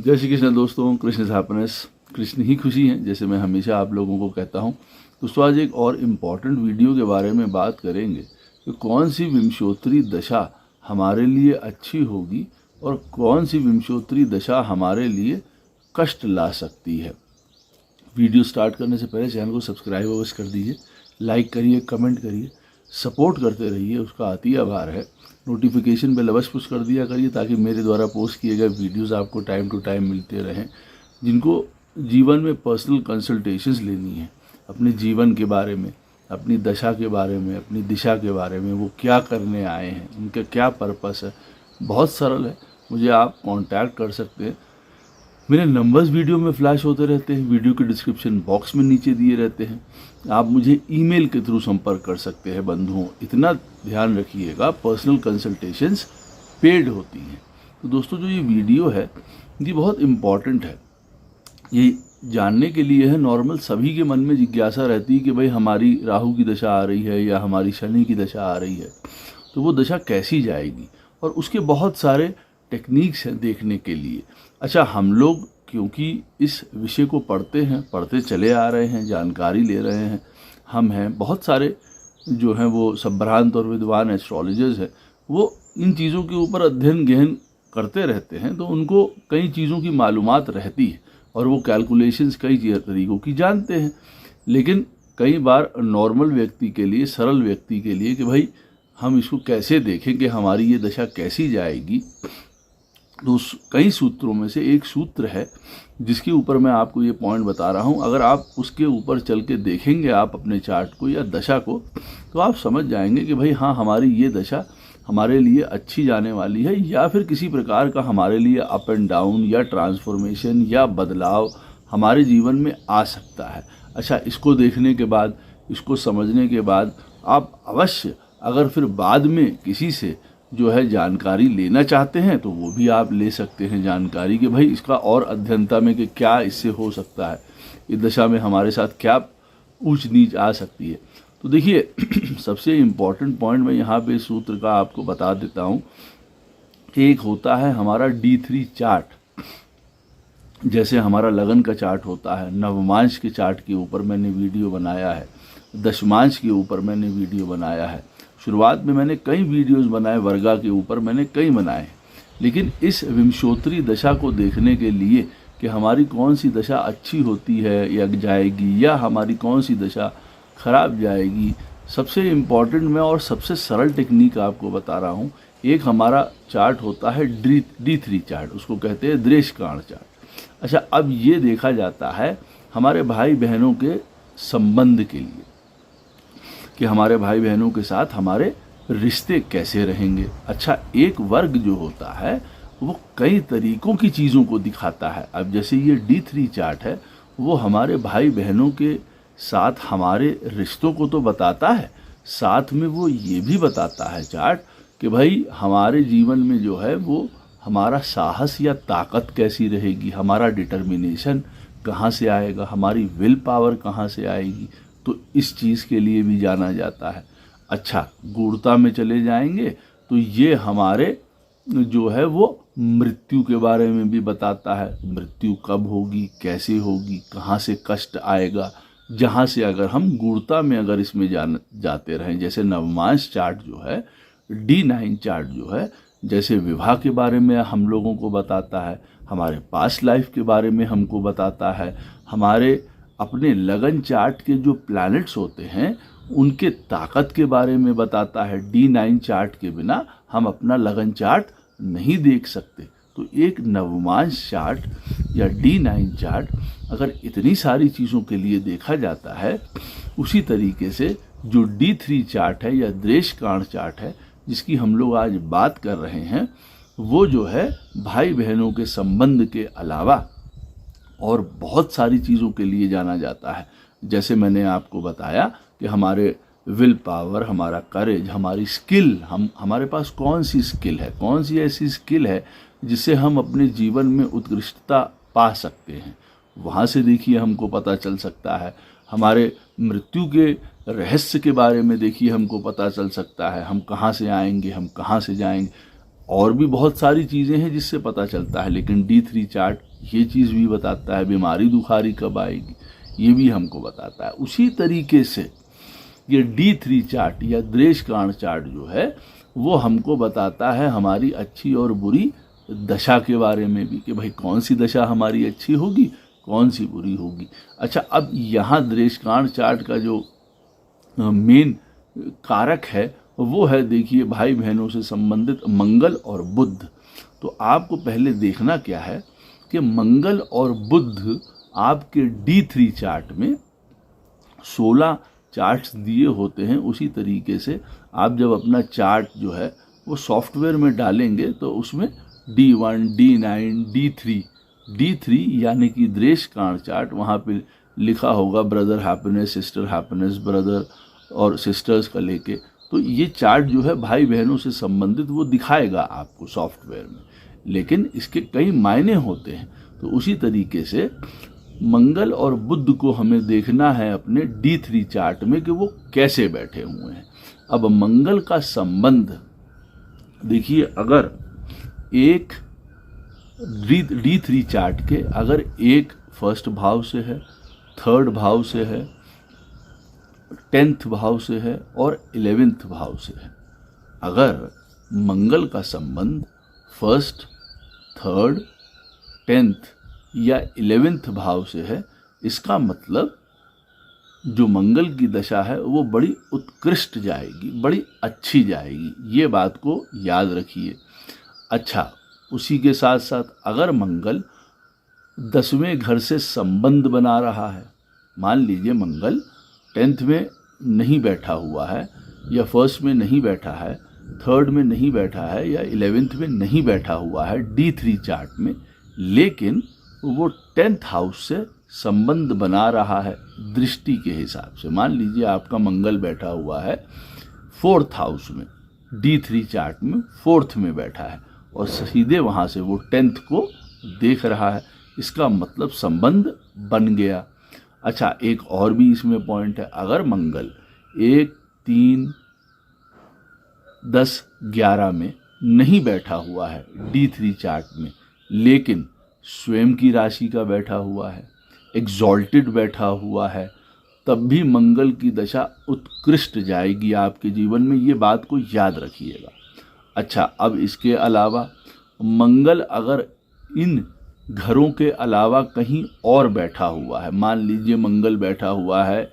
जय श्री कृष्ण दोस्तों, Krishna is happiness, Krishna ही खुशी है, जैसे मैं हमेशा आप लोगों को कहता हूँ। दोस्तों आज एक और इम्पॉर्टेंट वीडियो के बारे में बात करेंगे कि कौन सी विंशोत्तरी दशा हमारे लिए अच्छी होगी और कौन सी विंशोत्तरी दशा हमारे लिए कष्ट ला सकती है। वीडियो स्टार्ट करने से पहले चैनल को सब्सक्राइब अवश्य कर दीजिए, लाइक करिए, कमेंट करिए, सपोर्ट करते रहिए, उसका अति आभार है। नोटिफिकेशन बेल अवश्य पुश कर दिया करिए ताकि मेरे द्वारा पोस्ट किए गए वीडियोस आपको टाइम टू टाइम मिलते रहें। जिनको जीवन में पर्सनल कंसल्टेशंस लेनी है, अपने जीवन के बारे में, अपनी दशा के बारे में, अपनी दिशा के बारे में, वो क्या करने आए हैं, उनका क्या पर्पस है, बहुत सरल है। मुझे आप कांटेक्ट कर सकते हैं। मेरे नंबर्स वीडियो में फ्लैश होते रहते हैं, वीडियो के डिस्क्रिप्शन बॉक्स में नीचे दिए रहते हैं। आप मुझे ईमेल के थ्रू संपर्क कर सकते हैं बंधुओं। इतना ध्यान रखिएगा, पर्सनल कंसल्टेशंस पेड होती हैं। तो दोस्तों जो ये वीडियो है ये बहुत इम्पॉर्टेंट है। ये जानने के लिए है, नॉर्मल सभी के मन में जिज्ञासा रहती है कि भाई हमारी राहु की दशा आ रही है या हमारी शनि की दशा आ रही है, तो वो दशा कैसी जाएगी, और उसके बहुत सारे टेक्निक्स हैं देखने के लिए। अच्छा, हम लोग क्योंकि इस विषय को पढ़ते चले आ रहे हैं, जानकारी ले रहे हैं, हम हैं बहुत सारे जो हैं वो संभ्रांत और विद्वान एस्ट्रोलॉजर्स हैं, वो इन चीज़ों के ऊपर अध्ययन गहन करते रहते हैं, तो उनको कई चीज़ों की मालूमात रहती है और वो कैलकुलेशंस कई तरीक़ों की जानते हैं। लेकिन कई बार नॉर्मल व्यक्ति के लिए, सरल व्यक्ति के लिए कि भाई हम इसको कैसे देखें कि हमारी ये दशा कैसी जाएगी, तो कई सूत्रों में से एक सूत्र है जिसके ऊपर मैं आपको ये पॉइंट बता रहा हूँ। अगर आप उसके ऊपर चल के देखेंगे आप अपने चार्ट को या दशा को, तो आप समझ जाएंगे कि भाई हाँ, हमारी ये दशा हमारे लिए अच्छी जाने वाली है, या फिर किसी प्रकार का हमारे लिए अप एंड डाउन या ट्रांसफॉर्मेशन या बदलाव हमारे जीवन में आ सकता है। अच्छा, इसको देखने के बाद, इसको समझने के बाद आप अवश्य अगर फिर बाद में किसी से जो है जानकारी लेना चाहते हैं तो वो भी आप ले सकते हैं जानकारी कि भाई इसका और अध्ययनता में कि क्या इससे हो सकता है, इस दशा में हमारे साथ क्या ऊंच नीच आ सकती है। तो देखिए सबसे इम्पॉर्टेंट पॉइंट मैं यहाँ पे सूत्र का आपको बता देता हूँ कि एक होता है हमारा D3 चार्ट। जैसे हमारा लगन का चार्ट होता है, नवमांश के चार्ट के ऊपर मैंने वीडियो बनाया है, दशमांश के ऊपर मैंने वीडियो बनाया है। शुरुआत में मैंने कई वीडियोस बनाए, वर्गा के ऊपर मैंने कई बनाए। लेकिन इस विंशोत्तरी दशा को देखने के लिए कि हमारी कौन सी दशा अच्छी होती है या जाएगी, या हमारी कौन सी दशा खराब जाएगी, सबसे इम्पॉर्टेंट मैं और सबसे सरल टेक्निक आपको बता रहा हूँ। एक हमारा चार्ट होता है D3 चार्ट, उसको कहते हैं दृश्यकाण चार्ट। अच्छा, अब ये देखा जाता है हमारे भाई बहनों के संबंध के लिए कि हमारे भाई बहनों के साथ हमारे रिश्ते कैसे रहेंगे। अच्छा, एक वर्ग जो होता है वो कई तरीकों की चीज़ों को दिखाता है। अब जैसे ये D3 चार्ट है, वो हमारे भाई बहनों के साथ हमारे रिश्तों को तो बताता है, साथ में वो ये भी बताता है चार्ट कि भाई हमारे जीवन में जो है वो हमारा साहस या ताकत कैसी रहेगी, हमारा डिटर्मिनेशन कहाँ से आएगा, हमारी विल पावर कहाँ से आएगी। तो इस चीज़ के लिए भी जाना जाता है। अच्छा, गूढ़ता में चले जाएंगे तो ये हमारे जो है वो मृत्यु के बारे में भी बताता है। मृत्यु कब होगी, कैसे होगी, कहाँ से कष्ट आएगा, जहाँ से अगर हम गूढ़ता में अगर इसमें जाते रहें। जैसे नवमांश चार्ट जो है, D9 चार्ट जो है, जैसे विवाह के बारे में हम लोगों को बताता है, हमारे पास्ट लाइफ के बारे में हमको बताता है, हमारे अपने लगन चार्ट के जो प्लैनेट्स होते हैं उनके ताकत के बारे में बताता है। D9 चार्ट के बिना हम अपना लगन चार्ट नहीं देख सकते। तो एक नवमांश चार्ट या D9 चार्ट अगर इतनी सारी चीज़ों के लिए देखा जाता है, उसी तरीके से जो D3 चार्ट है या दृश्यकाण चार्ट है जिसकी हम लोग आज बात कर रहे हैं, वो जो है भाई बहनों के संबंध के अलावा और बहुत सारी चीज़ों के लिए जाना जाता है। जैसे मैंने आपको बताया कि हमारे विल पावर, हमारा करेज, हमारी स्किल, हमारे पास कौन सी स्किल है, कौन सी ऐसी स्किल है जिससे हम अपने जीवन में उत्कृष्टता पा सकते हैं, वहाँ से देखिए हमको पता चल सकता है। हमारे मृत्यु के रहस्य के बारे में देखिए हमको पता चल सकता है, हम कहाँ से आएंगे, हम कहाँ से जाएंगे, और भी बहुत सारी चीज़ें हैं जिससे पता चलता है। लेकिन D3 चार्ट ये चीज़ भी बताता है। बीमारी दुखारी कब आएगी ये भी हमको बताता है। उसी तरीके से ये D3 चार्ट या द्रेषकाण चार्ट जो है वो हमको बताता है हमारी अच्छी और बुरी दशा के बारे में भी, कि भाई कौन सी दशा हमारी अच्छी होगी, कौन सी बुरी होगी। अच्छा, अब यहाँ द्रेषकाण चार्ट का जो मेन कारक है वो है, देखिए, भाई बहनों से संबंधित मंगल और बुध। तो आपको पहले देखना क्या है कि मंगल और बुध आपके D3 चार्ट में 16 चार्ट्स दिए होते हैं। उसी तरीके से आप जब अपना चार्ट जो है वो सॉफ्टवेयर में डालेंगे तो उसमें D1, D9, D3 यानी कि द्रेषकाण चार्ट, वहाँ पे लिखा होगा brother happiness, sister happiness, brother और सिस्टर्स का लेके। तो ये चार्ट जो है भाई बहनों से संबंधित वो दिखाएगा आपको सॉफ्टवेयर में, लेकिन इसके कई मायने होते हैं। तो उसी तरीके से मंगल और बुध को हमें देखना है अपने D3 चार्ट में कि वो कैसे बैठे हुए हैं। अब मंगल का संबंध देखिए, अगर एक D3 चार्ट के अगर एक फर्स्ट भाव से है, थर्ड भाव से है, 10th भाव से है और 11th भाव से है, अगर मंगल का संबंध फर्स्ट, थर्ड, 10th या 11th भाव से है, इसका मतलब जो मंगल की दशा है वो बड़ी उत्कृष्ट जाएगी, बड़ी अच्छी जाएगी। ये बात को याद रखिए। अच्छा, उसी के साथ साथ अगर मंगल 10वें घर से संबंध बना रहा है, मान लीजिए मंगल 10th में नहीं बैठा हुआ है या फर्स्ट में नहीं बैठा है, थर्ड में नहीं बैठा है या 11th में नहीं बैठा हुआ है D3 चार्ट में, लेकिन वो 10th हाउस से संबंध बना रहा है दृष्टि के हिसाब से। मान लीजिए आपका मंगल बैठा हुआ है 4th हाउस में, D3 चार्ट में 4th में बैठा है और सीधे वहाँ से वो 10th को देख रहा है, इसका मतलब संबंध बन गया। अच्छा, एक और भी इसमें पॉइंट है, अगर मंगल 1, 3, 10, 11 में नहीं बैठा हुआ है D3 चार्ट में, लेकिन स्वयं की राशि का बैठा हुआ है, एग्जॉल्टेड बैठा हुआ है, तब भी मंगल की दशा उत्कृष्ट जाएगी आपके जीवन में। ये बात को याद रखिएगा। अच्छा, अब इसके अलावा मंगल अगर इन घरों के अलावा कहीं और बैठा हुआ है, मान लीजिए मंगल बैठा हुआ है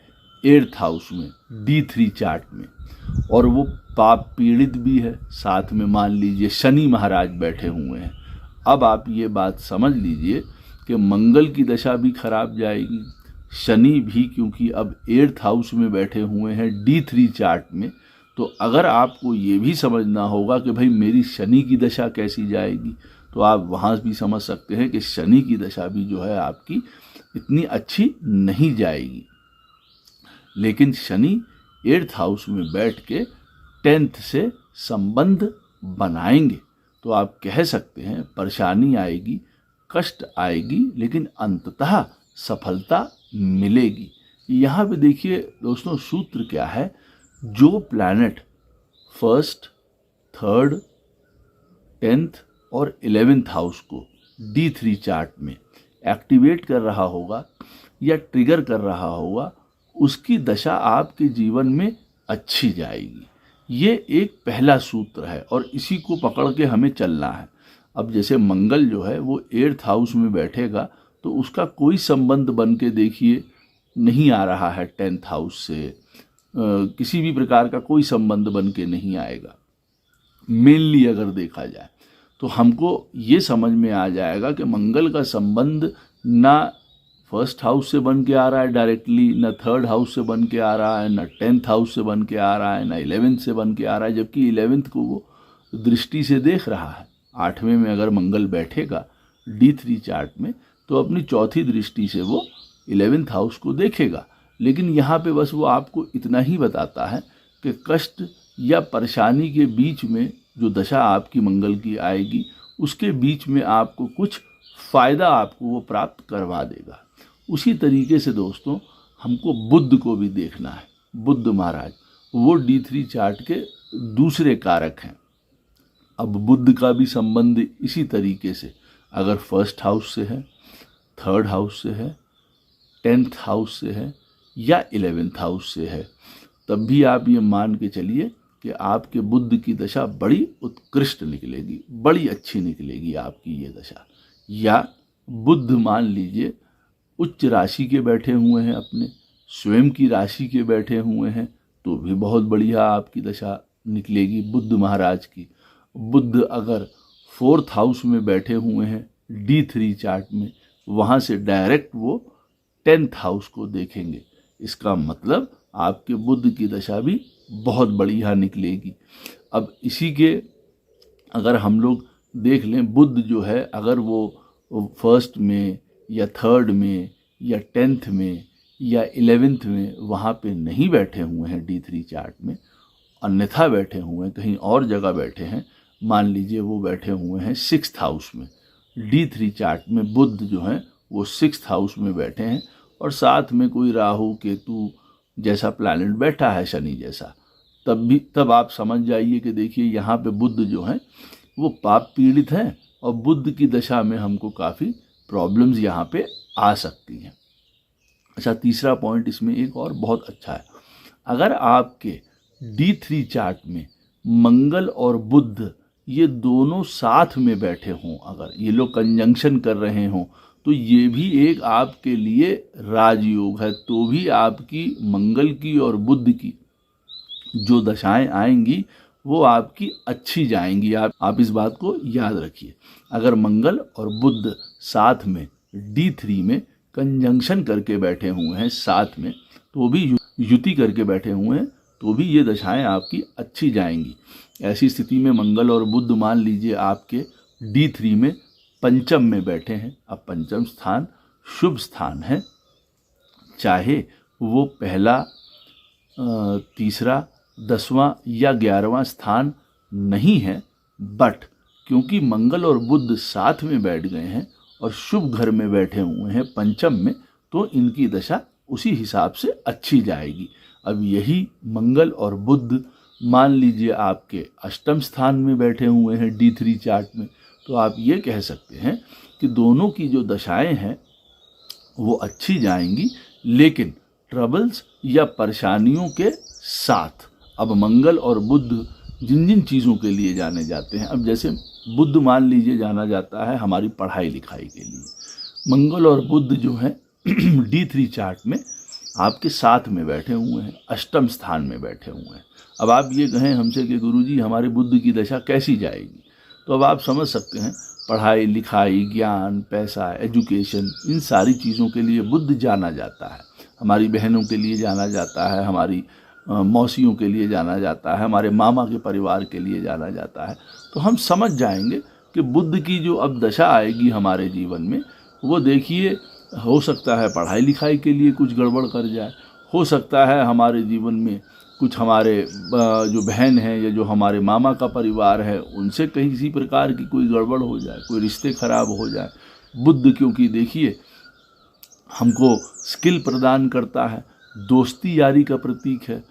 8th हाउस में D3 चार्ट में और वो पाप पीड़ित भी है, साथ में मान लीजिए शनि महाराज बैठे हुए हैं, अब आप ये बात समझ लीजिए कि मंगल की दशा भी खराब जाएगी, शनि भी, क्योंकि अब 8th हाउस में बैठे हुए हैं D3 चार्ट में। तो अगर आपको ये भी समझना होगा कि भाई मेरी शनि की दशा कैसी जाएगी, तो आप वहाँ भी समझ सकते हैं कि शनि की दशा भी जो है आपकी इतनी अच्छी नहीं जाएगी, लेकिन शनि 8th हाउस में बैठ के 10th से संबंध बनाएंगे। तो आप कह सकते हैं परेशानी आएगी, कष्ट आएगी, लेकिन अंततः सफलता मिलेगी। यहाँ पे देखिए दोस्तों, सूत्र क्या है, जो प्लैनेट फर्स्ट, थर्ड, 10th और 11th हाउस को D3 चार्ट में एक्टिवेट कर रहा होगा या ट्रिगर कर रहा होगा, उसकी दशा आपके जीवन में अच्छी जाएगी। ये एक पहला सूत्र है और इसी को पकड़ के हमें चलना है। अब जैसे मंगल जो है वो 8th हाउस में बैठेगा तो उसका कोई संबंध बन के देखिए नहीं आ रहा है 10th हाउस से, किसी भी प्रकार का कोई संबंध बन के नहीं आएगा। मेनली अगर देखा जाए तो हमको ये समझ में आ जाएगा कि मंगल का संबंध ना फर्स्ट हाउस से बन के आ रहा है डायरेक्टली, ना थर्ड हाउस से बन के आ रहा है, ना 10th हाउस से बन के आ रहा है, ना 11th से बन के आ रहा है, जबकि 11th को वो दृष्टि से देख रहा है। 8वें में अगर मंगल बैठेगा D3 चार्ट में तो अपनी चौथी दृष्टि से वो 11th हाउस को देखेगा। लेकिन यहाँ पे बस वो आपको इतना ही बताता है कि कष्ट या परेशानी के बीच में जो दशा आपकी मंगल की आएगी, उसके बीच में आपको कुछ फ़ायदा आपको वो प्राप्त करवा देगा। उसी तरीके से दोस्तों हमको बुध को भी देखना है। बुध महाराज वो D3 चार्ट के दूसरे कारक हैं। अब बुध का भी संबंध इसी तरीके से अगर फर्स्ट हाउस से है, 3rd हाउस से है, 10th हाउस से है या 11th हाउस से है, तब भी आप ये मान के चलिए कि आपके बुध की दशा बड़ी उत्कृष्ट निकलेगी, बड़ी अच्छी निकलेगी आपकी ये दशा। या बुध मान लीजिए उच्च राशि के बैठे हुए हैं, अपने स्वयं की राशि के बैठे हुए हैं, तो भी बहुत बढ़िया आपकी दशा निकलेगी बुध महाराज की। बुध अगर 4th हाउस में बैठे हुए हैं D3 चार्ट में, वहाँ से डायरेक्ट वो 10th हाउस को देखेंगे, इसका मतलब आपके बुध की दशा भी बहुत बढ़िया निकलेगी। अब इसी के अगर हम लोग देख लें, बुध जो है अगर वो 1st में या 3rd में या 10th में या 11th में वहाँ पे नहीं बैठे हुए हैं D3 चार्ट में, अन्यथा बैठे हुए हैं कहीं और जगह बैठे हैं, मान लीजिए वो बैठे हुए हैं 6th हाउस में, D3 चार्ट में बुध जो हैं वो 6th हाउस में बैठे हैं और साथ में कोई राहु केतु जैसा प्लैनेट बैठा है, शनि जैसा, तब आप समझ जाइए कि देखिए यहाँ पे बुध जो हैं वो पाप पीड़ित हैं और बुध की दशा में हमको काफ़ी प्रॉब्लम्स यहाँ पे आ सकती हैं। अच्छा, तीसरा पॉइंट इसमें एक और बहुत अच्छा है, अगर आपके D3 चार्ट में मंगल और बुध ये दोनों साथ में बैठे हों, अगर ये लोग कंजंक्शन कर रहे हों, तो ये भी एक आपके लिए राजयोग है। तो भी आपकी मंगल की और बुध की जो दशाएं आएंगी वो आपकी अच्छी जाएंगी। आप इस बात को याद रखिए। अगर मंगल और बुध साथ में D3 में कंजंक्शन करके बैठे हुए हैं साथ में, तो भी युति करके बैठे हुए हैं, तो भी ये दशाएं आपकी अच्छी जाएंगी। ऐसी स्थिति में मंगल और बुध मान लीजिए आपके D3 में पंचम में बैठे हैं। अब पंचम स्थान शुभ स्थान है, चाहे वो पहला, तीसरा, 10वां या 11वां स्थान नहीं है, बट क्योंकि मंगल और बुध साथ में बैठ गए हैं और शुभ घर में बैठे हुए हैं पंचम में, तो इनकी दशा उसी हिसाब से अच्छी जाएगी। अब यही मंगल और बुध मान लीजिए आपके अष्टम स्थान में बैठे हुए हैं D3 चार्ट में, तो आप ये कह सकते हैं कि दोनों की जो दशाएं हैं वो अच्छी जाएंगी, लेकिन ट्रबल्स या परेशानियों के साथ। अब मंगल और बुध जिन जिन चीज़ों के लिए जाने जाते हैं, अब जैसे बुध मान लीजिए जाना जाता है हमारी पढ़ाई लिखाई के लिए, मंगल और बुध जो है D3 चार्ट में आपके साथ में बैठे हुए हैं, अष्टम स्थान में बैठे हुए हैं। अब आप ये कहें हमसे कि गुरुजी हमारे बुध की दशा कैसी जाएगी, तो अब आप समझ सकते हैं पढ़ाई लिखाई, ज्ञान, पैसा, एजुकेशन, इन सारी चीज़ों के लिए बुध जाना जाता है। हमारी बहनों के लिए जाना जाता है, हमारी मौसियों के लिए जाना जाता है, हमारे मामा के परिवार के लिए जाना जाता है। तो हम समझ जाएंगे कि बुध की जो अब दशा आएगी हमारे जीवन में, वो देखिए हो सकता है पढ़ाई लिखाई के लिए कुछ गड़बड़ कर जाए, हो सकता है हमारे जीवन में कुछ हमारे जो बहन हैं या जो हमारे मामा का परिवार है उनसे कहीं किसी प्रकार की कोई गड़बड़ हो जाए, कोई रिश्ते खराब हो जाए। बुध क्योंकि देखिए हमको स्किल प्रदान करता है, दोस्ती यारी का प्रतीक है,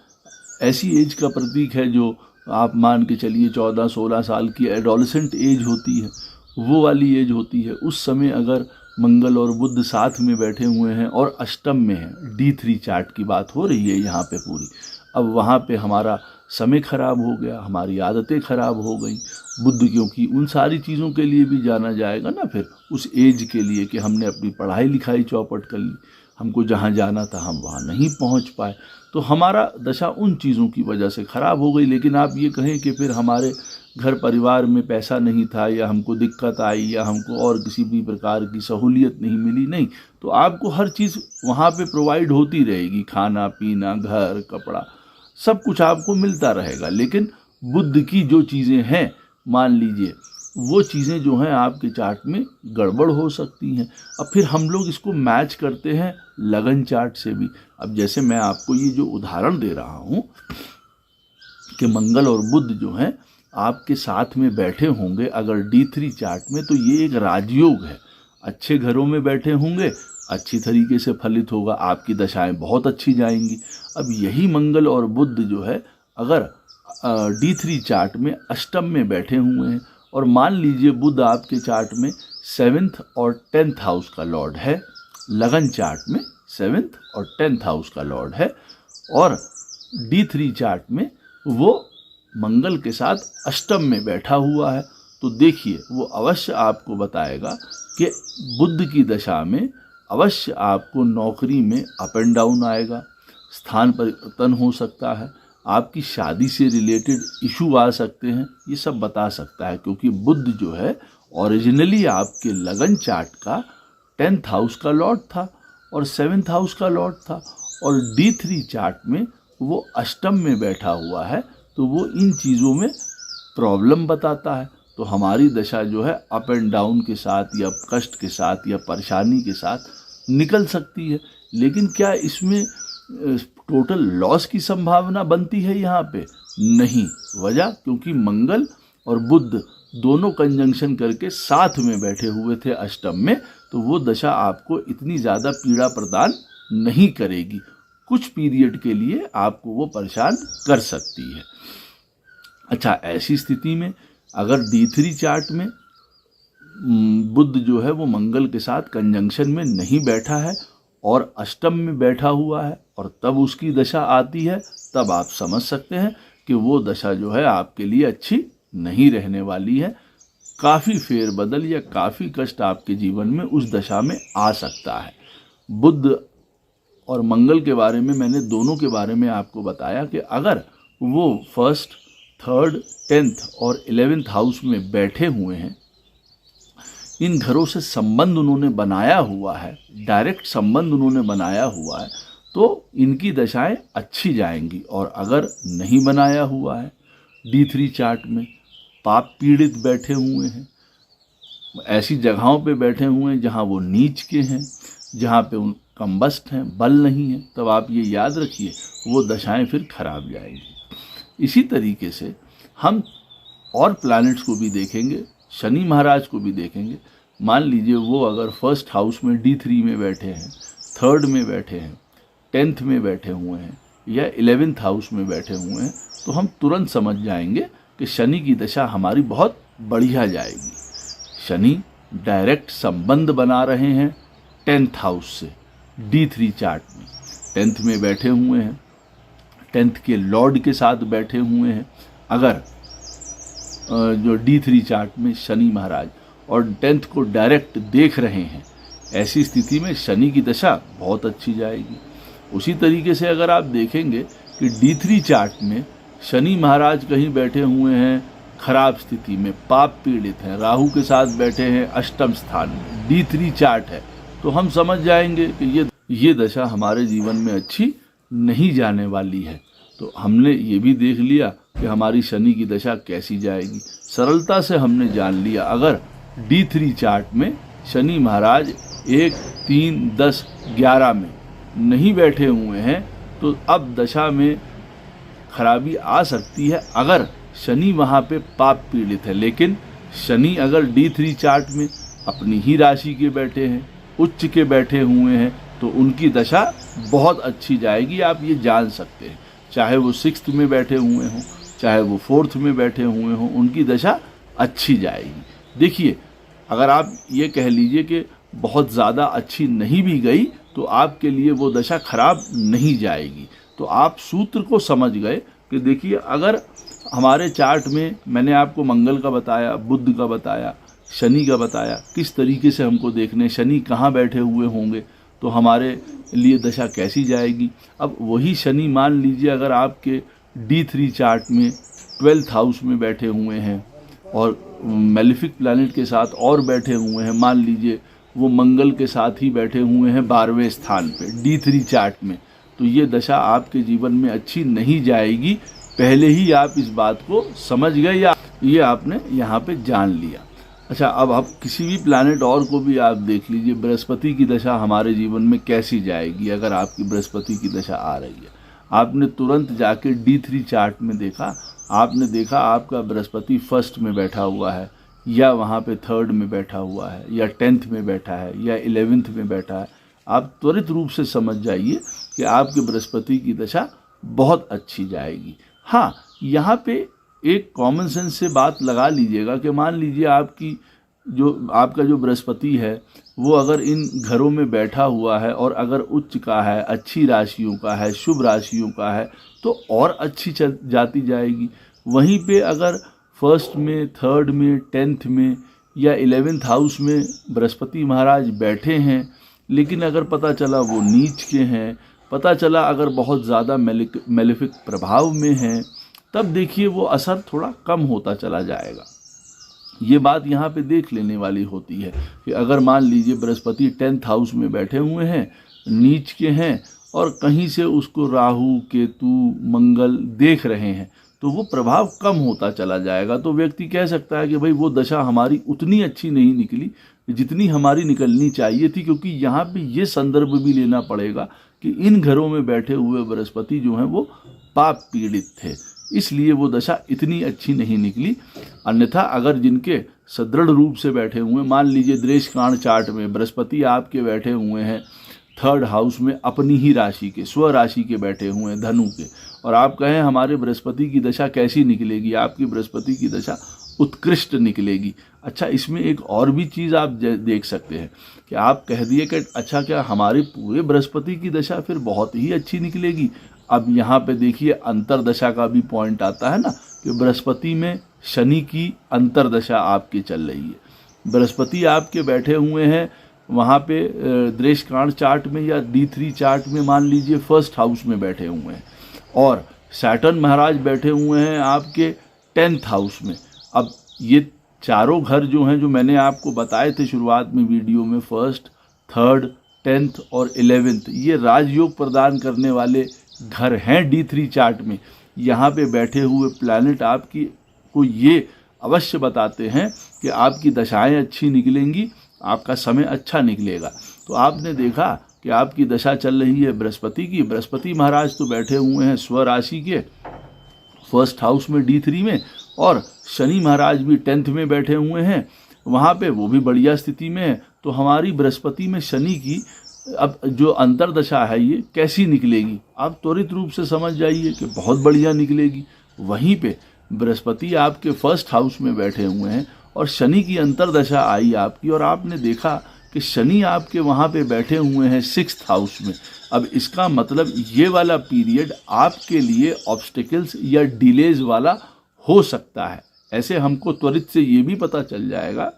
ऐसी एज का प्रतीक है जो आप मान के चलिए 14-16 साल की एडोलेसेंट एज होती है, वो वाली एज होती है। उस समय अगर मंगल और बुध साथ में बैठे हुए हैं और अष्टम में है, D3 चार्ट की बात हो रही है यहाँ पे पूरी, अब वहाँ पे हमारा समय खराब हो गया, हमारी आदतें खराब हो गई। बुध क्योंकि उन सारी चीज़ों के लिए भी जाना जाएगा ना, फिर उस एज के लिए कि हमने अपनी पढ़ाई लिखाई चौपट कर ली, हमको जहाँ जाना था हम वहाँ नहीं पहुँच पाए, तो हमारा दशा उन चीज़ों की वजह से ख़राब हो गई। लेकिन आप ये कहें कि फिर हमारे घर परिवार में पैसा नहीं था या हमको दिक्कत आई या हमको और किसी भी प्रकार की सहूलियत नहीं मिली, नहीं, तो आपको हर चीज़ वहाँ पे प्रोवाइड होती रहेगी, खाना पीना, घर, कपड़ा, सब कुछ आपको मिलता रहेगा। लेकिन बुध की जो चीज़ें हैं, मान लीजिए वो चीज़ें जो हैं आपके चार्ट में गड़बड़ हो सकती हैं। अब फिर हम लोग इसको मैच करते हैं लगन चार्ट से भी। अब जैसे मैं आपको ये जो उदाहरण दे रहा हूँ कि मंगल और बुध जो हैं आपके साथ में बैठे होंगे अगर D3 चार्ट में, तो ये एक राजयोग है। अच्छे घरों में बैठे होंगे, अच्छी तरीके से फलित होगा, आपकी दशाएं बहुत अच्छी जाएंगी। अब यही मंगल और बुध जो है अगर D3 चार्ट में अष्टम में बैठे हुए हैं और मान लीजिए बुध आपके चार्ट में 7th और 10th हाउस का लॉर्ड है। लगन चार्ट में 7th और 10th हाउस का लॉर्ड है और D3 चार्ट में वो मंगल के साथ अष्टम में बैठा हुआ है। तो देखिए वो अवश्य आपको बताएगा कि बुध की दशा में अवश्य आपको नौकरी में अप एंड डाउन आएगा, स्थान परिवर्तन हो सकता है, आपकी शादी से रिलेटेड इशू आ सकते हैं, ये सब बता सकता है। क्योंकि बुध जो है ओरिजिनली आपके लगन चार्ट का 10th हाउस का लॉर्ड था और 7th हाउस का लॉर्ड था और D3 चार्ट में वो अष्टम में बैठा हुआ है। तो वो इन चीज़ों में प्रॉब्लम बताता है। तो हमारी दशा जो है अप एंड डाउन के साथ या कष्ट के साथ या परेशानी के साथ निकल सकती है। लेकिन क्या इसमें टोटल लॉस की संभावना बनती है? यहाँ पे नहीं। वजह क्योंकि मंगल और बुध दोनों कंजंक्शन करके साथ में बैठे हुए थे अष्टम में। तो वो दशा आपको इतनी ज़्यादा पीड़ा प्रदान नहीं करेगी। कुछ पीरियड के लिए आपको वो परेशान कर सकती है। अच्छा, ऐसी स्थिति में अगर D3 चार्ट में बुध जो है वो मंगल के साथ कंजंक्शन में नहीं बैठा है और अष्टम में बैठा हुआ है और तब उसकी दशा आती है, तब आप समझ सकते हैं कि वो दशा जो है आपके लिए अच्छी नहीं रहने वाली है। काफ़ी फेरबदल या काफ़ी कष्ट आपके जीवन में उस दशा में आ सकता है। बुध और मंगल के बारे में मैंने दोनों के बारे में आपको बताया कि अगर वो 1st, 3rd, 10th और 11th हाउस में बैठे हुए हैं, इन घरों से संबंध उन्होंने बनाया हुआ है, डायरेक्ट संबंध उन्होंने बनाया हुआ है, तो इनकी दशाएं अच्छी जाएंगी। और अगर नहीं बनाया हुआ है, D3 चार्ट में पाप पीड़ित बैठे हुए हैं, ऐसी जगहों पे बैठे हुए हैं जहां वो नीच के हैं, जहां पे उन कम्बस्ट हैं, बल नहीं है, तब आप ये याद रखिए वो दशाएं फिर खराब जाएंगी। इसी तरीके से हम और प्लैनेट्स को भी देखेंगे, शनि महाराज को भी देखेंगे। मान लीजिए वो अगर 1st हाउस में D3 में बैठे हैं, 3rd में बैठे हैं, 10th में बैठे हुए हैं या 11th हाउस में बैठे हुए हैं, तो हम तुरंत समझ जाएंगे कि शनि की दशा हमारी बहुत बढ़िया जाएगी। शनि डायरेक्ट संबंध बना रहे हैं 10th हाउस से D3 चार्ट में, 10th में बैठे हुए हैं, 10th के लॉर्ड के साथ बैठे हुए हैं। अगर जो D3 चार्ट में शनि महाराज और 10th को डायरेक्ट देख रहे हैं, ऐसी स्थिति में शनि की दशा बहुत अच्छी जाएगी। उसी तरीके से अगर आप देखेंगे कि D3 चार्ट में शनि महाराज कहीं बैठे हुए हैं खराब स्थिति में, पाप पीड़ित हैं, राहु के साथ बैठे हैं अष्टम स्थान में, D3 चार्ट है, तो हम समझ जाएंगे कि ये दशा हमारे जीवन में अच्छी नहीं जाने वाली है। तो हमने ये भी देख लिया कि हमारी शनि की दशा कैसी जाएगी। सरलता से हमने जान लिया, अगर D3 चार्ट में शनि महाराज 1, 3, 10, 11 में नहीं बैठे हुए हैं, तो अब दशा में खराबी आ सकती है अगर शनि वहाँ पे पाप पीड़ित है। लेकिन शनि अगर D3 चार्ट में अपनी ही राशि के बैठे हैं, उच्च के बैठे हुए हैं, तो उनकी दशा बहुत अच्छी जाएगी। आप ये जान सकते हैं, चाहे वो 6th में बैठे हुए हों, चाहे वो 4th में बैठे हुए हों, उनकी दशा अच्छी जाएगी। देखिए, अगर आप ये कह लीजिए कि बहुत ज़्यादा अच्छी नहीं भी गई, तो आपके लिए वो दशा खराब नहीं जाएगी। तो आप सूत्र को समझ गए कि देखिए, अगर हमारे चार्ट में मैंने आपको मंगल का बताया, बुध का बताया, शनि का बताया, किस तरीके से हमको देखने, शनि कहाँ बैठे हुए होंगे तो हमारे लिए दशा कैसी जाएगी। अब वही शनि मान लीजिए अगर आपके D3 चार्ट में 12th हाउस में बैठे हुए हैं और मेलेफिक प्लैनेट के साथ और बैठे हुए हैं, मान लीजिए वो मंगल के साथ ही बैठे हुए हैं 12वें स्थान पे D3 चार्ट में, तो ये दशा आपके जीवन में अच्छी नहीं जाएगी। पहले ही आप इस बात को समझ गए या ये आपने यहाँ पे जान लिया। अच्छा, अब आप किसी भी प्लैनेट और को भी आप देख लीजिए, बृहस्पति की दशा हमारे जीवन में कैसी जाएगी। अगर आपकी बृहस्पति की दशा आ रही है, आपने तुरंत जाके D3 चार्ट में देखा, आपने देखा आपका बृहस्पति 1st में बैठा हुआ है या वहाँ पे 3rd में बैठा हुआ है या 10th में बैठा है या 11th में बैठा है, आप त्वरित रूप से समझ जाइए कि आपके बृहस्पति की दशा बहुत अच्छी जाएगी। हाँ, यहाँ पे एक कॉमन सेंस से बात लगा लीजिएगा कि मान लीजिए आपकी जो आपका जो बृहस्पति है वो अगर इन घरों में बैठा हुआ है और अगर उच्च का है, अच्छी राशियों का है, शुभ राशियों का है, तो और अच्छी चल जाती जाएगी। वहीं पे अगर फर्स्ट में, थर्ड में, 10th में या 11th हाउस में बृहस्पति महाराज बैठे हैं, लेकिन अगर पता चला वो नीच के हैं, पता चला अगर बहुत ज़्यादा मेलेफिक प्रभाव में हैं, तब देखिए वो असर थोड़ा कम होता चला जाएगा। ये बात यहाँ पे देख लेने वाली होती है कि अगर मान लीजिए बृहस्पति 10th हाउस में बैठे हुए हैं, नीच के हैं और कहीं से उसको राहु, केतु, मंगल देख रहे हैं, तो वो प्रभाव कम होता चला जाएगा। तो व्यक्ति कह सकता है कि भाई वो दशा हमारी उतनी अच्छी नहीं निकली जितनी हमारी निकलनी चाहिए थी, क्योंकि यहाँ पे ये संदर्भ भी लेना पड़ेगा कि इन घरों में बैठे हुए बृहस्पति जो हैं वो पाप पीड़ित थे, इसलिए वो दशा इतनी अच्छी नहीं निकली। अन्यथा अगर जिनके सदृढ़ रूप से बैठे हुए, मान लीजिए दृश कांड चार्ट में बृहस्पति आपके बैठे हुए हैं 3rd हाउस में अपनी ही राशि के, स्व राशि के बैठे हुए हैं, धनु के, और आप कहें हमारे बृहस्पति की दशा कैसी निकलेगी, आपकी बृहस्पति की दशा उत्कृष्ट निकलेगी। अच्छा, इसमें एक और भी चीज़ आप देख सकते हैं कि आप कह दिए कि अच्छा क्या हमारे पूरे बृहस्पति की दशा फिर बहुत ही अच्छी निकलेगी। अब यहाँ पे देखिए अंतरदशा का भी पॉइंट आता है ना, कि बृहस्पति में शनि की अंतरदशा आपकी चल रही है। बृहस्पति आपके बैठे हुए हैं वहाँ पे दृश कांड चार्ट में या D3 चार्ट में, मान लीजिए 1st हाउस में बैठे हुए हैं, और सैटर्न महाराज बैठे हुए हैं आपके 10th हाउस में। अब ये चारों घर जो हैं, जो मैंने आपको बताए थे शुरुआत में वीडियो में, 1st, 3rd, 10th और 11th, ये राजयोग प्रदान करने वाले घर हैं D3 चार्ट में। यहाँ पे बैठे हुए प्लैनेट आपकी को ये अवश्य बताते हैं कि आपकी दशाएं अच्छी निकलेंगी, आपका समय अच्छा निकलेगा। तो आपने देखा कि आपकी दशा चल रही है बृहस्पति की, बृहस्पति महाराज तो बैठे हुए हैं स्व राशि के 1st हाउस में D3 में, और शनि महाराज भी 10th में बैठे हुए हैं वहाँ पे, वो भी बढ़िया स्थिति में है। तो हमारी बृहस्पति में शनि की अब जो अंतरदशा है ये कैसी निकलेगी, आप त्वरित रूप से समझ जाइए कि बहुत बढ़िया निकलेगी। वहीं पे बृहस्पति आपके 1st हाउस में बैठे हुए हैं और शनि की अंतरदशा आई आपकी, और आपने देखा कि शनि आपके वहाँ पे बैठे हुए हैं 6th हाउस में। अब इसका मतलब ये वाला पीरियड आपके लिए ऑब्स्टिकल्स या डिलेज वाला हो सकता है। ऐसे हमको त्वरित से ये भी पता चल जाएगा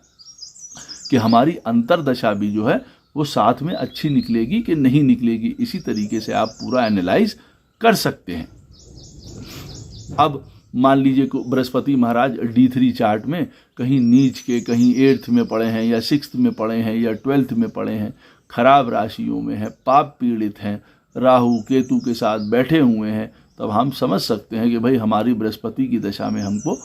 कि हमारी अंतरदशा भी जो है वो साथ में अच्छी निकलेगी कि नहीं निकलेगी। इसी तरीके से आप पूरा एनालाइज कर सकते हैं। अब मान लीजिए को बृहस्पति महाराज D3 चार्ट में कहीं नीच के, कहीं 8th में पड़े हैं या 6th में पड़े हैं या 12th में पड़े हैं, खराब राशियों में हैं, पाप पीड़ित हैं, राहु केतु के साथ बैठे हुए हैं, तब हम समझ सकते हैं कि भाई हमारी बृहस्पति की दशा में हमको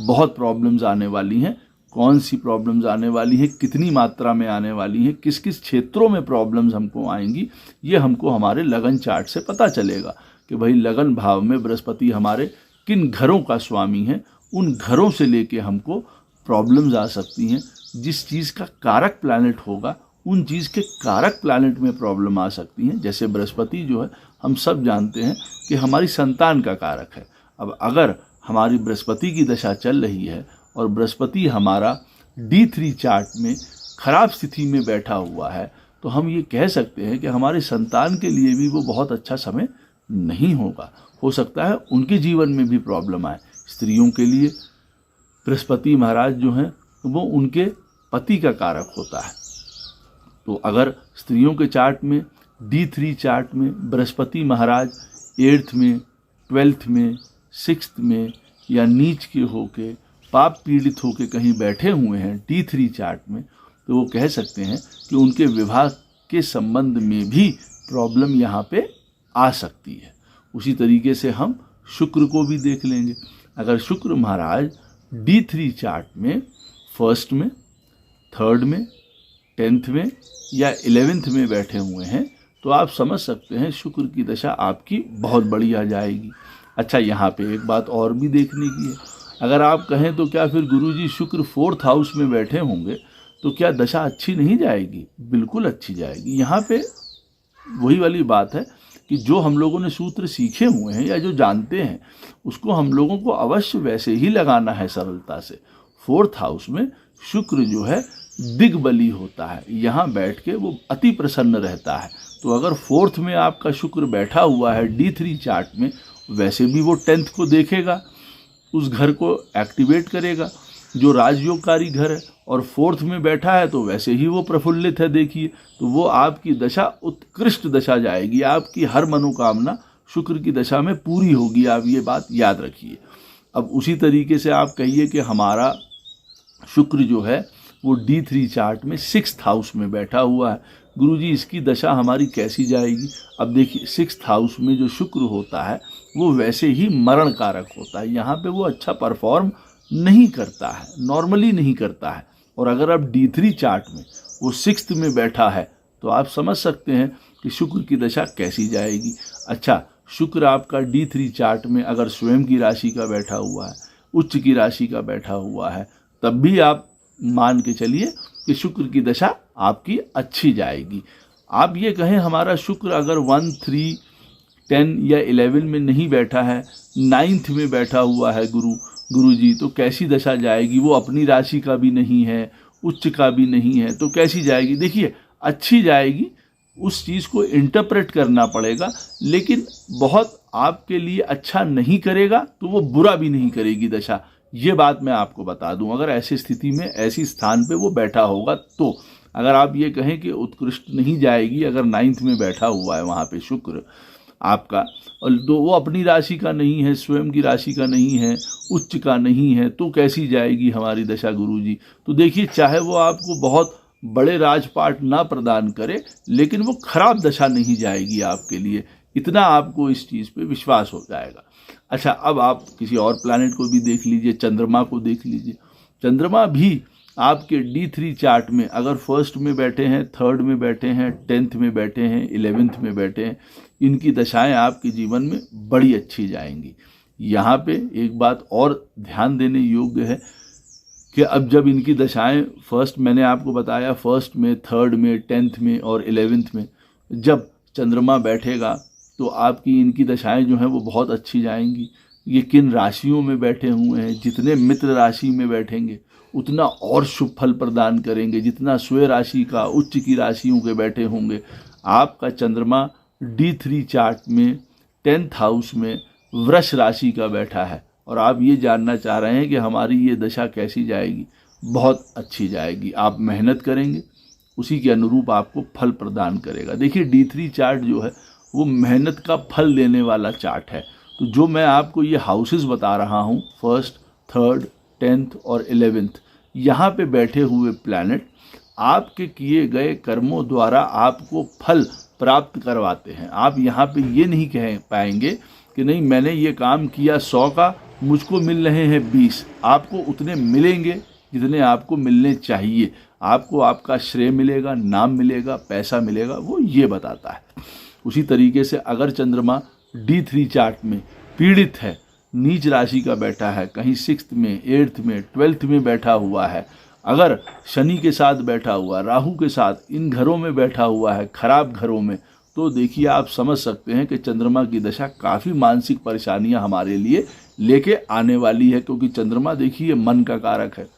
बहुत प्रॉब्लम्स आने वाली हैं। कौन सी प्रॉब्लम्स आने वाली है, कितनी मात्रा में आने वाली है, किस किस क्षेत्रों में प्रॉब्लम्स हमको आएंगी, ये हमको हमारे लगन चार्ट से पता चलेगा कि भाई लगन भाव में बृहस्पति हमारे किन घरों का स्वामी है। उन घरों से लेके हमको प्रॉब्लम्स आ सकती हैं। जिस चीज़ का कारक प्लैनेट होगा उन चीज़ के कारक प्लैनेट में प्रॉब्लम आ सकती हैं। जैसे बृहस्पति जो है हम सब जानते हैं कि हमारी संतान का कारक है। अब अगर हमारी बृहस्पति की दशा चल रही है और बृहस्पति हमारा D3 चार्ट में खराब स्थिति में बैठा हुआ है, तो हम ये कह सकते हैं कि हमारे संतान के लिए भी वो बहुत अच्छा समय नहीं होगा। हो सकता है उनके जीवन में भी प्रॉब्लम आए। स्त्रियों के लिए बृहस्पति महाराज जो हैं वो उनके पति का कारक होता है। तो अगर स्त्रियों के चार्ट में D3 चार्ट में बृहस्पति महाराज 8th में, 12th में, 6th में या नीच के होके, पाप पीड़ित होके कहीं बैठे हुए हैं D3 चार्ट में, तो वो कह सकते हैं कि उनके विवाह के संबंध में भी प्रॉब्लम यहाँ पे आ सकती है। उसी तरीके से हम शुक्र को भी देख लेंगे। अगर शुक्र महाराज D3 चार्ट में 1st में, 3rd में, 10th में या 11th में बैठे हुए हैं, तो आप समझ सकते हैं शुक्र की दशा आपकी बहुत बढ़िया जाएगी। अच्छा, यहाँ पे एक बात और भी देखने की है। अगर आप कहें तो क्या फिर गुरुजी शुक्र 4th हाउस में बैठे होंगे तो क्या दशा अच्छी नहीं जाएगी? बिल्कुल अच्छी जाएगी। यहाँ पे वही वाली बात है कि जो हम लोगों ने सूत्र सीखे हुए हैं या जो जानते हैं उसको हम लोगों को अवश्य वैसे ही लगाना है सरलता से। 4th हाउस में शुक्र जो है दिग्बली होता है, यहाँ बैठ के वो अति प्रसन्न रहता है। तो अगर 4th में आपका शुक्र बैठा हुआ है D3 चार्ट में, वैसे भी वो 10th को देखेगा, उस घर को एक्टिवेट करेगा जो राजयोगकारी घर है, और 4th में बैठा है तो वैसे ही वो प्रफुल्लित है। देखिए, तो वो आपकी दशा उत्कृष्ट दशा जाएगी, आपकी हर मनोकामना शुक्र की दशा में पूरी होगी। आप ये बात याद रखिए। अब उसी तरीके से आप कहिए कि हमारा शुक्र जो है वो D3 चार्ट में 6th हाउस में बैठा हुआ है, गुरुजी इसकी दशा हमारी कैसी जाएगी। अब देखिए, 6th हाउस में जो शुक्र होता है वो वैसे ही मरण कारक होता है, यहाँ पे वो अच्छा परफॉर्म नहीं करता है, नॉर्मली नहीं करता है। और अगर आप D3 चार्ट में वो 6th में बैठा है तो आप समझ सकते हैं कि शुक्र की दशा कैसी जाएगी। अच्छा, शुक्र आपका D3 चार्ट में अगर स्वयं की राशि का बैठा हुआ है, उच्च की राशि का बैठा हुआ है, तब भी आप मान के चलिए कि शुक्र की दशा आपकी अच्छी जाएगी। आप ये कहें हमारा शुक्र अगर 1, 3, 10 या 11 में नहीं बैठा है, 9th में बैठा हुआ है गुरुजी, तो कैसी दशा जाएगी। वो अपनी राशि का भी नहीं है, उच्च का भी नहीं है, तो कैसी जाएगी। देखिए, अच्छी जाएगी, उस चीज़ को इंटरप्रेट करना पड़ेगा, लेकिन बहुत आपके लिए अच्छा नहीं करेगा तो वो बुरा भी नहीं करेगी दशा। ये बात मैं आपको बता दूं, अगर ऐसी स्थिति में ऐसी स्थान पे वो बैठा होगा तो। अगर आप ये कहें कि उत्कृष्ट नहीं जाएगी, अगर 9th में बैठा हुआ है वहाँ पे शुक्र आपका, और तो वो अपनी राशि का नहीं है, स्वयं की राशि का नहीं है, उच्च का नहीं है, तो कैसी जाएगी हमारी दशा गुरुजी। तो देखिए, चाहे वो आपको बहुत बड़े राजपाट ना प्रदान करे, लेकिन वो खराब दशा नहीं जाएगी आपके लिए, इतना आपको इस चीज़ पे विश्वास हो जाएगा। अच्छा, अब आप किसी और प्लैनेट को भी देख लीजिए, चंद्रमा को देख लीजिए। चंद्रमा भी आपके D3 चार्ट में अगर 1st में बैठे हैं, 3rd में बैठे हैं, 10th में बैठे हैं, 11th में बैठे हैं, इनकी दशाएं आपके जीवन में बड़ी अच्छी जाएंगी। यहाँ पे एक बात और ध्यान देने योग्य है कि अब जब इनकी दशाएं मैंने आपको बताया 1st में, 3rd में, 10th में और 11th में जब चंद्रमा बैठेगा तो आपकी इनकी दशाएं जो हैं वो बहुत अच्छी जाएंगी। ये किन राशियों में बैठे हुए हैं, जितने मित्र राशि में बैठेंगे उतना और शुभ फल प्रदान करेंगे, जितना स्वयं राशि का, उच्च की राशियों के बैठे होंगे। आपका चंद्रमा D3 चार्ट में 10th हाउस में वृष राशि का बैठा है, और आप ये जानना चाह रहे हैं कि हमारी ये दशा कैसी जाएगी। बहुत अच्छी जाएगी, आप मेहनत करेंगे उसी के अनुरूप आपको फल प्रदान करेगा। देखिए, D3 चार्ट जो है वो मेहनत का फल देने वाला चार्ट है। तो जो मैं आपको ये हाउसेस बता रहा हूँ, 1st, 3rd, 10th और 11th, यहाँ पे बैठे हुए प्लैनेट आपके किए गए कर्मों द्वारा आपको फल प्राप्त करवाते हैं। आप यहाँ पे ये नहीं कह पाएंगे कि नहीं मैंने ये काम किया 100 का, मुझको मिल रहे हैं 20। आपको उतने मिलेंगे जितने आपको मिलने चाहिए। आपको आपका श्रेय मिलेगा, नाम मिलेगा, पैसा मिलेगा, वो ये बताता है। उसी तरीके से अगर चंद्रमा D3 चार्ट में पीड़ित है, नीच राशि का बैठा है, कहीं 6th में, 8th में, 12th में बैठा हुआ है, अगर शनि के साथ बैठा हुआ, राहु के साथ इन घरों में बैठा हुआ है, खराब घरों में, तो देखिए आप समझ सकते हैं कि चंद्रमा की दशा काफ़ी मानसिक परेशानियां हमारे लिए लेके आने वाली है। क्योंकि चंद्रमा देखिए मन का कारक है,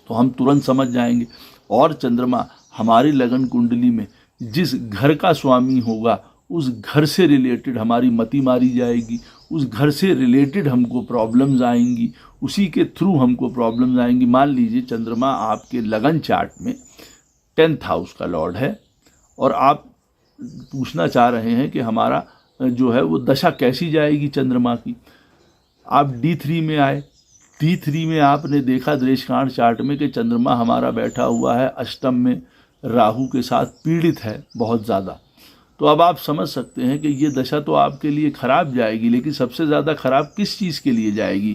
तो हम तुरंत समझ जाएंगे। और चंद्रमा हमारी लगन कुंडली में जिस घर का स्वामी होगा उस घर से रिलेटेड हमारी मति मारी जाएगी, उस घर से रिलेटेड हमको प्रॉब्लम्स आएंगी, उसी के थ्रू हमको प्रॉब्लम्स आएंगी। मान लीजिए चंद्रमा आपके लगन चार्ट में 10th हाउस का लॉर्ड है, और आप पूछना चाह रहे हैं कि हमारा जो है वो दशा कैसी जाएगी चंद्रमा की। आप D3 में आए, D3 में आपने देखा दृष्टिकांड चार्ट में कि चंद्रमा हमारा बैठा हुआ है अष्टम में, राहु के साथ पीड़ित है बहुत ज़्यादा। तो अब आप समझ सकते हैं कि ये दशा तो आपके लिए ख़राब जाएगी, लेकिन सबसे ज़्यादा ख़राब किस चीज़ के लिए जाएगी?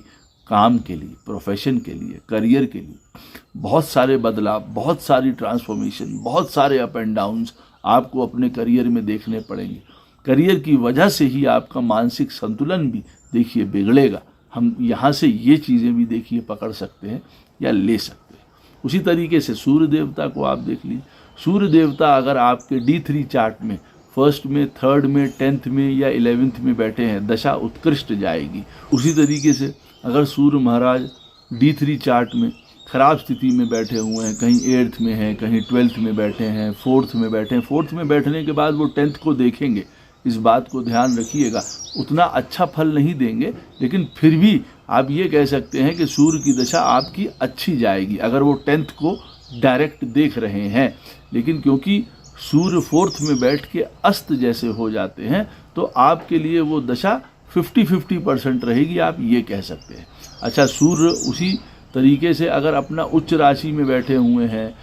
काम के लिए, प्रोफेशन के लिए, करियर के लिए। बहुत सारे बदलाव, बहुत सारी ट्रांसफॉर्मेशन, बहुत सारे अप एंड डाउन्स आपको अपने करियर में देखने पड़ेंगे। करियर की वजह से ही आपका मानसिक संतुलन भी देखिए बिगड़ेगा। हम यहाँ से ये चीज़ें भी देखिए पकड़ सकते हैं या ले सकते हैं। उसी तरीके से सूर्य देवता को आप देख लीजिए। सूर्य देवता अगर आपके D3 चार्ट में 1st में, 3rd में, 10th में या 11th में बैठे हैं, दशा उत्कृष्ट जाएगी। उसी तरीके से अगर सूर्य महाराज D3 चार्ट में ख़राब स्थिति में बैठे हुए हैं, कहीं 8th में हैं, कहीं 12th में बैठे हैं, 4th में बैठे हैं, 4th में बैठने के बाद वो 10th को देखेंगे, इस बात को ध्यान रखिएगा, उतना अच्छा फल नहीं देंगे, लेकिन फिर भी आप ये कह सकते हैं कि सूर्य की दशा आपकी अच्छी जाएगी अगर वो 10th को डायरेक्ट देख रहे हैं। लेकिन क्योंकि सूर्य 4th में बैठ के अस्त जैसे हो जाते हैं तो आपके लिए वो दशा 50-50% रहेगी, आप ये कह सकते हैं। अच्छा, सूर्य उसी तरीके से अगर अपना उच्च राशि में बैठे हुए हैं,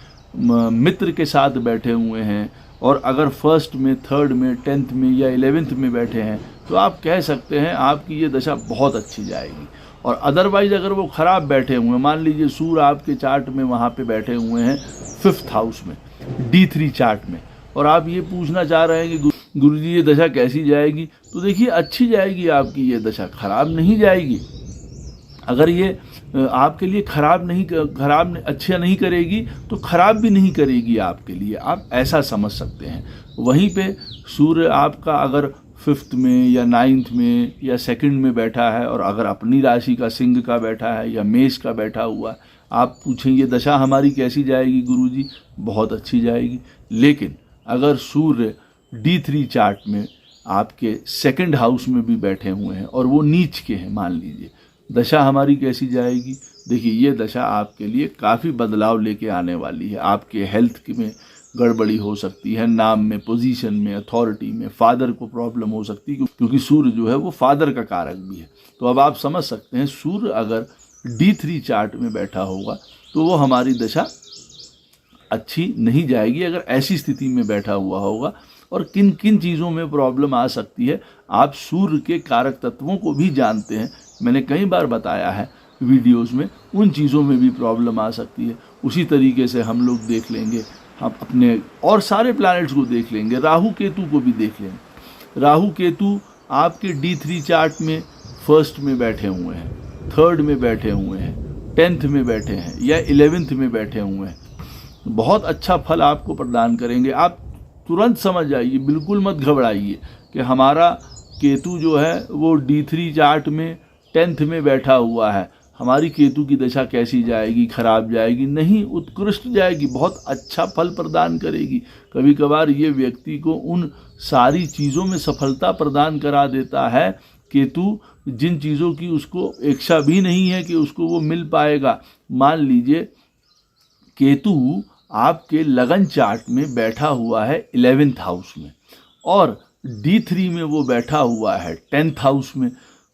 मित्र के साथ बैठे हुए हैं, और अगर 1st में, 3rd में, 10th में या 11th में बैठे हैं तो आप कह सकते हैं आपकी ये दशा बहुत अच्छी जाएगी। और अदरवाइज़ अगर वो ख़राब बैठे हुए हैं, मान लीजिए सूर्य आपके चार्ट में वहाँ पे बैठे हुए हैं 5th हाउस में, D3 चार्ट में, और आप ये पूछना चाह रहे हैं कि गुरुजी ये दशा कैसी जाएगी, तो देखिए अच्छी जाएगी आपकी ये दशा, ख़राब नहीं जाएगी। अगर ये आपके लिए अच्छा नहीं करेगी तो ख़राब भी नहीं करेगी आपके लिए, आप ऐसा समझ सकते हैं। वहीं पे सूर्य आपका अगर 5th में या 9th में या 2nd में बैठा है, और अगर अपनी राशि का सिंह का बैठा है या मेष का बैठा हुआ है, आप पूछें ये दशा हमारी कैसी जाएगी गुरुजी, बहुत अच्छी जाएगी। लेकिन अगर सूर्य D3 चार्ट में आपके 2nd हाउस में भी बैठे हुए हैं और वो नीच के हैं, मान लीजिए, दशा हमारी कैसी जाएगी। देखिए ये दशा आपके लिए काफ़ी बदलाव लेके आने वाली है। आपके हेल्थ में गड़बड़ी हो सकती है, नाम में, पोजीशन में, अथॉरिटी में, फादर को प्रॉब्लम हो सकती है, क्योंकि सूर्य जो है वो फादर का कारक भी है। तो अब आप समझ सकते हैं सूर्य अगर D3 चार्ट में बैठा होगा तो वो हमारी दशा अच्छी नहीं जाएगी अगर ऐसी स्थिति में बैठा हुआ होगा। और किन किन चीज़ों में प्रॉब्लम आ सकती है, आप सूर्य के कारक तत्वों को भी जानते हैं, मैंने कई बार बताया है वीडियोस में, उन चीज़ों में भी प्रॉब्लम आ सकती है। उसी तरीके से हम लोग देख लेंगे, हम अपने और सारे प्लैनेट्स को देख लेंगे, राहु केतु को भी देख लेंगे। राहु केतु आपके D3 चार्ट में 1st में बैठे हुए हैं, 3rd में बैठे हुए हैं, 10th में बैठे हैं या 11th में बैठे हुए हैं, बहुत अच्छा फल आपको प्रदान करेंगे। आप तुरंत समझ जाइए, बिल्कुल मत घबराइए कि हमारा केतु जो है वो D3 चार्ट में 10th में बैठा हुआ है, हमारी केतु की दशा कैसी जाएगी, खराब जाएगी। नहीं, उत्कृष्ट जाएगी, बहुत अच्छा फल प्रदान करेगी। कभी कभार ये व्यक्ति को उन सारी चीज़ों में सफलता प्रदान करा देता है केतु, जिन चीज़ों की उसको इच्छा भी नहीं है कि उसको वो मिल पाएगा। मान लीजिए केतु आपके लगन चार्ट में बैठा हुआ है 11th हाउस में, और D3 में वो बैठा हुआ है 10th हाउस में,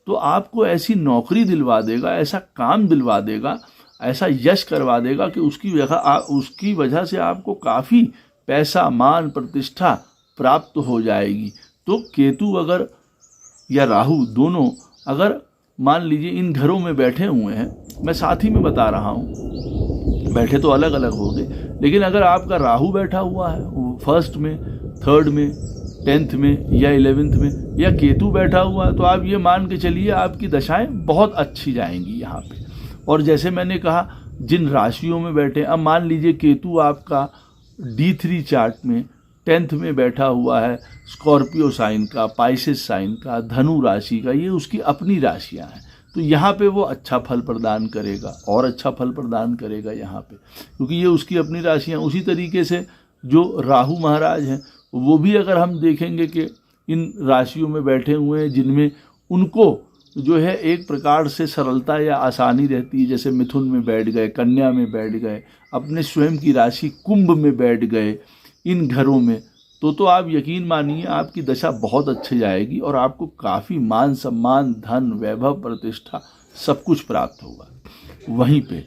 तो आपको ऐसी नौकरी दिलवा देगा, ऐसा काम दिलवा देगा, ऐसा यश करवा देगा कि उसकी वजह से आपको काफ़ी पैसा, मान, प्रतिष्ठा प्राप्त हो जाएगी। तो केतु अगर या राहु दोनों अगर मान लीजिए इन घरों में बैठे हुए हैं, मैं साथ ही में बता रहा हूँ, बैठे तो अलग अलग हो गए, लेकिन अगर आपका राहु बैठा हुआ है 1st में, 3rd में, 10th में या 11th में, या केतु बैठा हुआ है, तो आप ये मान के चलिए आपकी दशाएं बहुत अच्छी जाएंगी यहाँ पे। और जैसे मैंने कहा जिन राशियों में बैठे, अब मान लीजिए केतु आपका D3 चार्ट में 10th में बैठा हुआ है, स्कॉर्पियो साइन का, पाइसेस साइन का, धनु राशि का, ये उसकी अपनी राशियाँ हैं, तो यहाँ पे वो अच्छा फल प्रदान करेगा, और अच्छा फल प्रदान करेगा यहाँ पे, क्योंकि ये उसकी अपनी राशियाँ। उसी तरीके से जो राहु महाराज हैं वो भी अगर हम देखेंगे कि इन राशियों में बैठे हुए हैं जिनमें उनको जो है एक प्रकार से सरलता या आसानी रहती है, जैसे मिथुन में बैठ गए, कन्या में बैठ गए, अपने स्वयं की राशि कुंभ में बैठ गए इन घरों में, तो आप यकीन मानिए आपकी दशा बहुत अच्छी जाएगी और आपको काफ़ी मान, सम्मान, धन, वैभव, प्रतिष्ठा सब कुछ प्राप्त होगा। वहीं पे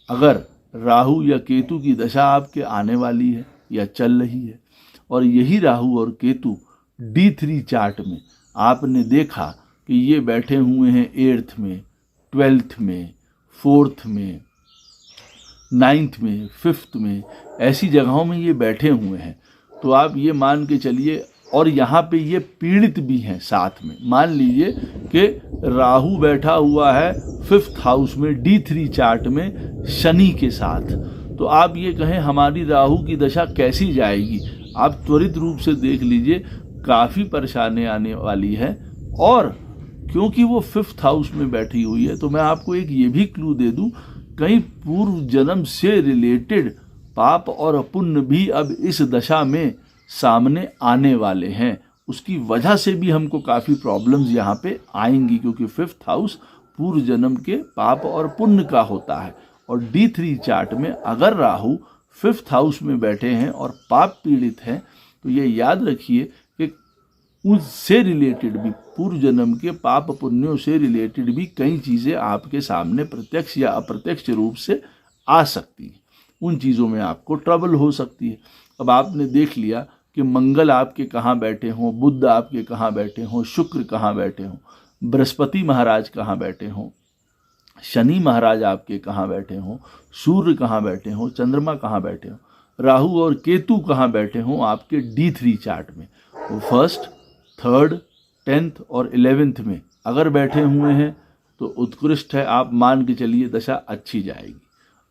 अगर राहु या केतु की दशा आपके आने वाली है या चल रही है, और यही राहु और केतु D3 चार्ट में आपने देखा कि ये बैठे हुए हैं 8th में, 12th में, 4th में, 9th में, 5th में, ऐसी जगहों में ये बैठे हुए हैं, तो आप ये मान के चलिए, और यहाँ पे ये पीड़ित भी हैं साथ में। मान लीजिए कि राहु बैठा हुआ है 5th हाउस में D3 चार्ट में शनि के साथ, तो आप ये कहें हमारी राहु की दशा कैसी जाएगी, आप त्वरित रूप से देख लीजिए, काफ़ी परेशानी आने वाली है। और क्योंकि वो 5th हाउस में बैठी हुई है, तो मैं आपको एक ये भी क्लू दे दूं कई पूर्व जन्म से रिलेटेड पाप और पुण्य भी अब इस दशा में सामने आने वाले हैं। उसकी वजह से भी हमको काफ़ी प्रॉब्लम्स यहाँ पे आएंगी, क्योंकि 5th हाउस पूर्व जन्म के पाप और पुण्य का होता है। और D3 चार्ट में अगर राहु 5th हाउस में बैठे हैं और पाप पीड़ित हैं, तो ये याद रखिए कि उससे रिलेटेड भी, पूर्व जन्म के पाप पुण्यों से रिलेटेड भी कई चीज़ें आपके सामने प्रत्यक्ष या अप्रत्यक्ष रूप से आ सकती हैं। उन चीज़ों में आपको ट्रबल हो सकती है। अब आपने देख लिया कि मंगल आपके कहाँ बैठे हों, बुध आपके कहाँ बैठे हों, शुक्र कहाँ बैठे हों, बृहस्पति महाराज कहाँ बैठे हों, शनि महाराज आपके कहाँ बैठे हों, सूर्य कहाँ बैठे हों, चंद्रमा कहाँ बैठे हों, राहु और केतु कहाँ बैठे हों आपके D3 चार्ट में। वो 1st, 3rd, 10th और 11th में अगर बैठे हुए हैं तो उत्कृष्ट है, आप मान के चलिए दशा अच्छी जाएगी।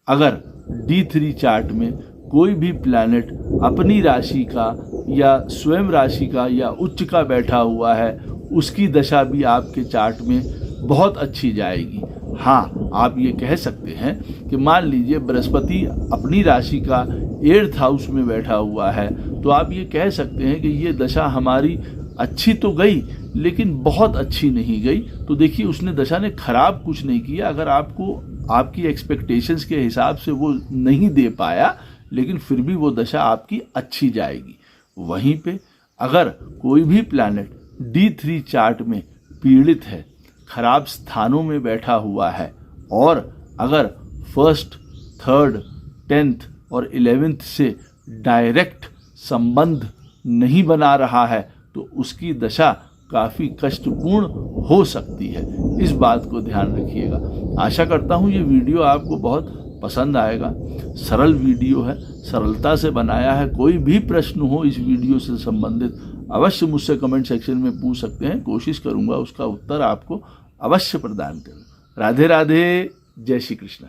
अगर D3 चार्ट में कोई भी प्लैनेट अपनी राशि का या स्वयं राशि का या उच्च का बैठा हुआ है, उसकी दशा भी आपके चार्ट में बहुत अच्छी जाएगी। हाँ, आप ये कह सकते हैं कि मान लीजिए बृहस्पति अपनी राशि का 8th हाउस में बैठा हुआ है, तो आप ये कह सकते हैं कि ये दशा हमारी अच्छी तो गई लेकिन बहुत अच्छी नहीं गई। तो देखिए, उसने दशा ने खराब कुछ नहीं किया। अगर आपको आपकी एक्सपेक्टेशंस के हिसाब से वो नहीं दे पाया, लेकिन फिर भी वो दशा आपकी अच्छी जाएगी। वहीं पे अगर कोई भी प्लैनेट D3 चार्ट में पीड़ित है, खराब स्थानों में बैठा हुआ है, और अगर 1st, 3rd, 10th और 11th से डायरेक्ट संबंध नहीं बना रहा है, तो उसकी दशा काफ़ी कष्टपूर्ण हो सकती है। इस बात को ध्यान रखिएगा। आशा करता हूँ ये वीडियो आपको बहुत पसंद आएगा। सरल वीडियो है, सरलता से बनाया है। कोई भी प्रश्न हो इस वीडियो से संबंधित, अवश्य मुझसे कमेंट सेक्शन में पूछ सकते हैं। कोशिश करूँगा उसका उत्तर आपको अवश्य प्रदान करूँ। राधे राधे, जय श्री कृष्ण।